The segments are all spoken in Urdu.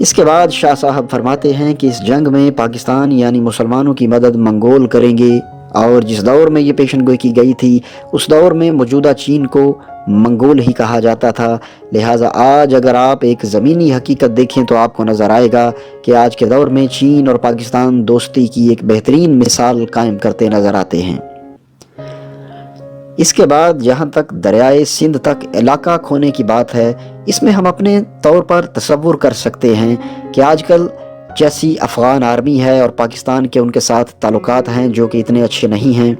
اس کے بعد شاہ صاحب فرماتے ہیں کہ اس جنگ میں پاکستان یعنی مسلمانوں کی مدد منگول کریں گے، اور جس دور میں یہ پیشن گوئی کی گئی تھی اس دور میں موجودہ چین کو منگول ہی کہا جاتا تھا۔ لہٰذا آج اگر آپ ایک زمینی حقیقت دیکھیں تو آپ کو نظر آئے گا کہ آج کے دور میں چین اور پاکستان دوستی کی ایک بہترین مثال قائم کرتے نظر آتے ہیں۔ اس کے بعد جہاں تک دریائے سندھ تک علاقہ کھونے کی بات ہے، اس میں ہم اپنے طور پر تصور کر سکتے ہیں کہ آج کل جیسی افغان آرمی ہے اور پاکستان کے ان کے ساتھ تعلقات ہیں جو کہ اتنے اچھے نہیں ہیں،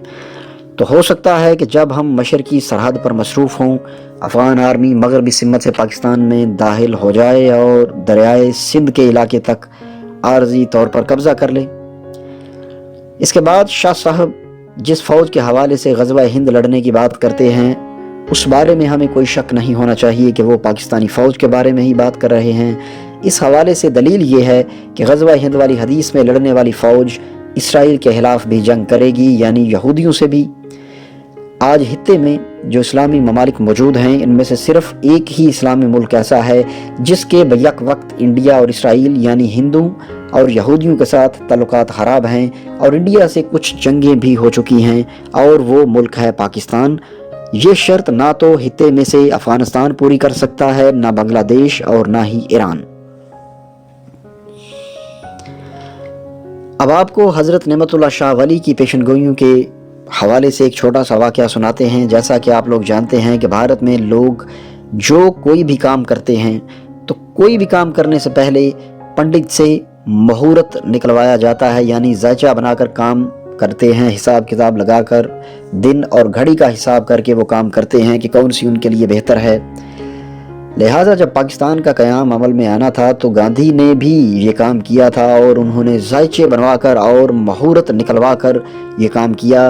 تو ہو سکتا ہے کہ جب ہم مشرقی سرحد پر مصروف ہوں، افغان آرمی مغربی سمت سے پاکستان میں داخل ہو جائے اور دریائے سندھ کے علاقے تک عارضی طور پر قبضہ کر لے۔ اس کے بعد شاہ صاحب جس فوج کے حوالے سے غزوہ ہند لڑنے کی بات کرتے ہیں، اس بارے میں ہمیں کوئی شک نہیں ہونا چاہیے کہ وہ پاکستانی فوج کے بارے میں ہی بات کر رہے ہیں۔ اس حوالے سے دلیل یہ ہے کہ غزوہ ہند والی حدیث میں لڑنے والی فوج اسرائیل کے خلاف بھی جنگ کرے گی، یعنی یہودیوں سے بھی۔ آج خطے میں جو اسلامی ممالک موجود ہیں، ان میں سے صرف ایک ہی اسلامی ملک ایسا ہے جس کے بیک وقت انڈیا اور اسرائیل یعنی ہندو اور یہودیوں کے ساتھ تعلقات خراب ہیں، اور انڈیا سے کچھ جنگیں بھی ہو چکی ہیں، اور وہ ملک ہے پاکستان۔ یہ شرط نہ تو خطے میں سے افغانستان پوری کر سکتا ہے، نہ بنگلہ دیش اور نہ ہی ایران۔ اب آپ کو حضرت نعمت اللہ شاہ ولی کی پیشن گوئیوں کے حوالے سے ایک چھوٹا سا واقعہ سناتے ہیں۔ جیسا کہ آپ لوگ جانتے ہیں کہ بھارت میں لوگ جو کوئی بھی کام کرتے ہیں تو کوئی بھی کام کرنے سے پہلے پنڈت سے مہورت نکلوایا جاتا ہے، یعنی ذائچہ بنا کر کام کرتے ہیں، حساب کتاب لگا کر دن اور گھڑی کا حساب کر کے وہ کام کرتے ہیں کہ کون سی ان کے لیے بہتر ہے۔ لہٰذا جب پاکستان کا قیام عمل میں آنا تھا تو گاندھی نے بھی یہ کام کیا تھا، اور انہوں نے ذائچے بنوا کر اور مہورت نکلوا کر یہ کام کیا،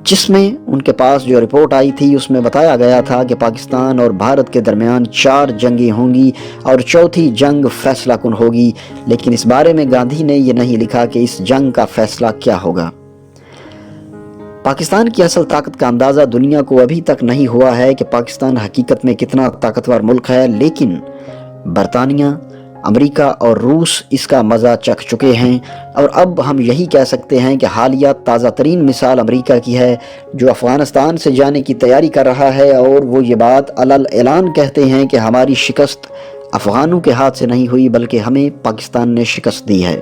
جس میں ان کے پاس جو رپورٹ آئی تھی اس میں بتایا گیا تھا کہ پاکستان اور بھارت کے درمیان 4 جنگیں ہوں گی اور چوتھی جنگ فیصلہ کن ہوگی، لیکن اس بارے میں گاندھی نے یہ نہیں لکھا کہ اس جنگ کا فیصلہ کیا ہوگا۔ پاکستان کی اصل طاقت کا اندازہ دنیا کو ابھی تک نہیں ہوا ہے کہ پاکستان حقیقت میں کتنا طاقتور ملک ہے، لیکن برطانیہ، امریکہ اور روس اس کا مزہ چکھ چکے ہیں، اور اب ہم یہی کہہ سکتے ہیں کہ حالیہ تازہ ترین مثال امریکہ کی ہے، جو افغانستان سے جانے کی تیاری کر رہا ہے، اور وہ یہ بات علل اعلان کہتے ہیں کہ ہماری شکست افغانوں کے ہاتھ سے نہیں ہوئی بلکہ ہمیں پاکستان نے شکست دی ہے۔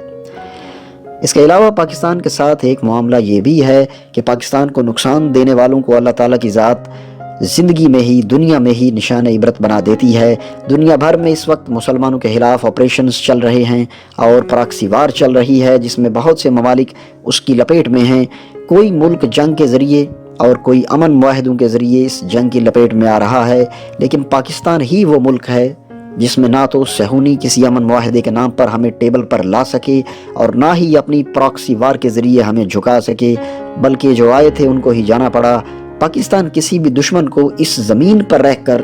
اس کے علاوہ پاکستان کے ساتھ ایک معاملہ یہ بھی ہے کہ پاکستان کو نقصان دینے والوں کو اللہ تعالیٰ کی ذات زندگی میں ہی، دنیا میں ہی نشان عبرت بنا دیتی ہے۔ دنیا بھر میں اس وقت مسلمانوں کے خلاف آپریشنز چل رہے ہیں اور پراکسی وار چل رہی ہے، جس میں بہت سے ممالک اس کی لپیٹ میں ہیں۔ کوئی ملک جنگ کے ذریعے اور کوئی امن معاہدوں کے ذریعے اس جنگ کی لپیٹ میں آ رہا ہے، لیکن پاکستان ہی وہ ملک ہے جس میں نہ تو صہیونی کسی امن معاہدے کے نام پر ہمیں ٹیبل پر لا سکے اور نہ ہی اپنی پراکسی وار کے ذریعے ہمیں جھکا سکے، بلکہ جو آئے تھے ان کو ہی جانا پڑا۔ پاکستان کسی بھی دشمن کو اس زمین پر رہ کر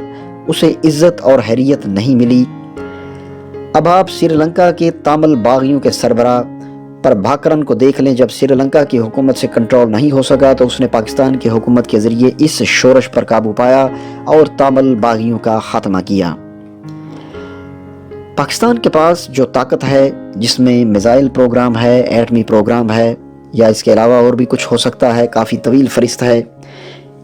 اسے عزت اور حیثیت نہیں ملی۔ اب آپ سری لنکا کے تامل باغیوں کے سربراہ پربھاکرن کو دیکھ لیں۔ جب سری لنکا کی حکومت سے کنٹرول نہیں ہو سکا تو اس نے پاکستان کی حکومت کے ذریعے اس شورش پر قابو پایا اور تامل باغیوں کا خاتمہ کیا۔ پاکستان کے پاس جو طاقت ہے، جس میں میزائل پروگرام ہے، ایٹمی پروگرام ہے، یا اس کے علاوہ اور بھی کچھ ہو سکتا ہے، کافی طویل فہرست ہے،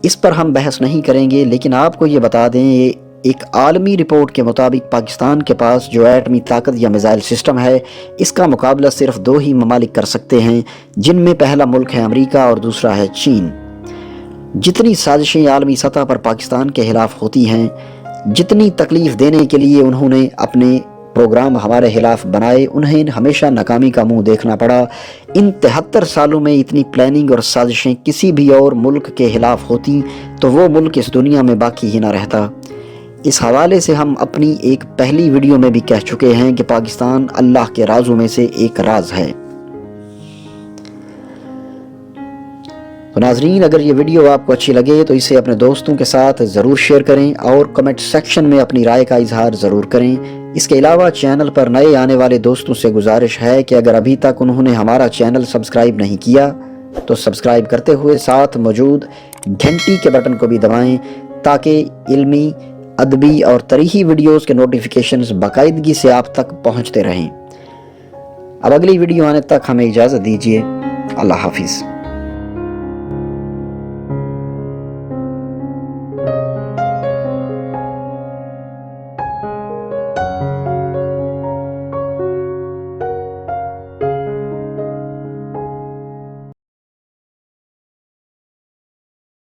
اس پر ہم بحث نہیں کریں گے، لیکن آپ کو یہ بتا دیں ایک عالمی رپورٹ کے مطابق پاکستان کے پاس جو ایٹمی طاقت یا میزائل سسٹم ہے، اس کا مقابلہ صرف 2 ہی ممالک کر سکتے ہیں، جن میں پہلا ملک ہے امریکہ اور دوسرا ہے چین۔ جتنی سازشیں عالمی سطح پر پاکستان کے خلاف ہوتی ہیں، جتنی تکلیف دینے کے لیے انہوں نے اپنے پروگرام ہمارے خلاف بنائے، انہیں ہمیشہ ناکامی کا منہ دیکھنا پڑا۔ ان 73 سالوں میں اتنی پلاننگ اور سازشیں کسی بھی اور ملک کے خلاف ہوتی تو وہ ملک اس دنیا میں باقی ہی نہ رہتا۔ اس حوالے سے ہم اپنی ایک پہلی ویڈیو میں بھی کہہ چکے ہیں کہ پاکستان اللہ کے رازوں میں سے ایک راز ہے۔ تو ناظرین، اگر یہ ویڈیو آپ کو اچھی لگے تو اسے اپنے دوستوں کے ساتھ ضرور شیئر کریں اور کمنٹ سیکشن میں اپنی رائے کا اظہار ضرور کریں۔ اس کے علاوہ چینل پر نئے آنے والے دوستوں سے گزارش ہے کہ اگر ابھی تک انہوں نے ہمارا چینل سبسکرائب نہیں کیا تو سبسکرائب کرتے ہوئے ساتھ موجود گھنٹی کے بٹن کو بھی دبائیں تاکہ علمی ادبی اور تاریخی ویڈیوز کے نوٹیفیکیشنز باقاعدگی سے آپ تک پہنچتے رہیں۔ اب اگلی ویڈیو آنے تک ہمیں اجازت دیجیے۔ اللہ حافظ۔